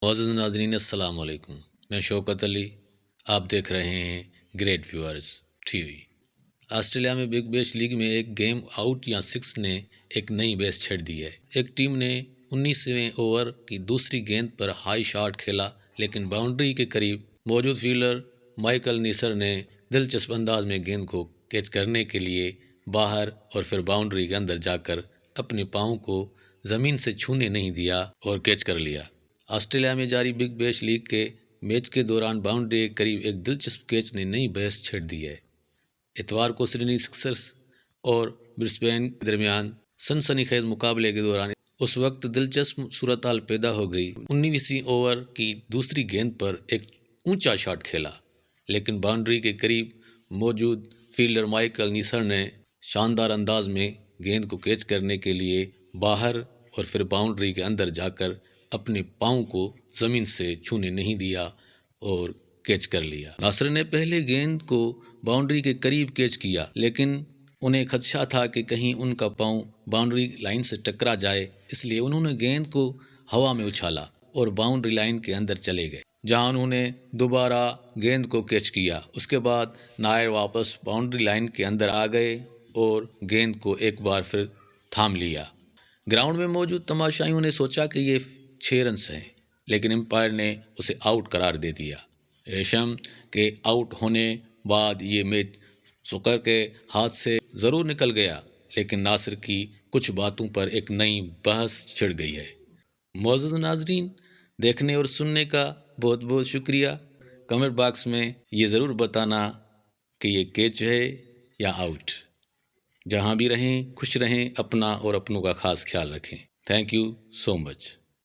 معزز ناظرین السلام علیکم، میں شوکت علی، آپ دیکھ رہے ہیں great viewers T V. Australia میں بگ بیش لیگ میں ایک گیم آؤٹ یا سکس نے ایک نئی بیس چھیڑ دی ہے۔ ایک ٹیم نے 19ویں اوور کی دوسری گیند پر ہائی شاٹ کھیلا، لیکن باؤنڈری کے قریب موجود فیلڈر مائیکل نیسر نے دلچسپ انداز میں گیند کو کیچ کرنے کے لیے باہر اور پھر باؤنڈری کے اندر جا کر اپنے پاؤں کو زمین سے چھونے نہیں دیا اور کیچ کر لیا۔ آسٹریلیا میں جاری بگ بیش لیگ کے میچ کے دوران باؤنڈری کے قریب ایک دلچسپ کیچ نے نئی بحث چھیڑ دی ہے۔ اتوار کو سڈنی سکسرز اور برسبین کے درمیان سنسنی خیز مقابلے کے دوران اس وقت دلچسپ صورتحال پیدا ہو گئی۔ 19ویں اوور کی دوسری گیند پر ایک اونچا شاٹ کھیلا، لیکن باؤنڈری کے قریب موجود فیلڈر مائیکل نیسر نے شاندار انداز میں گیند کو کیچ کرنے کے لیے باہر اور پھر باؤنڈری کے اندر جا کر اپنے پاؤں کو زمین سے چھونے نہیں دیا اور کیچ کر لیا۔ ناصر نے پہلے گیند کو باؤنڈری کے قریب کیچ کیا، لیکن انہیں خدشہ تھا کہ کہیں ان کا پاؤں باؤنڈری لائن سے ٹکرا جائے، اس لیے انہوں نے گیند کو ہوا میں اچھالا اور باؤنڈری لائن کے اندر چلے گئے، جہاں انہوں نے دوبارہ گیند کو کیچ کیا۔ اس کے بعد نائر واپس باؤنڈری لائن کے اندر آ گئے اور گیند کو ایک بار پھر تھام لیا۔ گراؤنڈ میں موجود تماشائیوں نے سوچا کہ یہ 6 رنز ہیں، لیکن امپائر نے اسے آؤٹ قرار دے دیا۔ ریشم کے آؤٹ ہونے بعد یہ میچ سکر کے ہاتھ سے ضرور نکل گیا، لیکن ناصر کی کچھ باتوں پر ایک نئی بحث چھڑ گئی ہے۔ معزز ناظرین، دیکھنے اور سننے کا بہت بہت شکریہ۔ کمنٹ باکس میں یہ ضرور بتانا کہ یہ کیچ ہے یا آؤٹ۔ جہاں بھی رہیں خوش رہیں، اپنا اور اپنوں کا خاص خیال رکھیں۔ Thank you so much.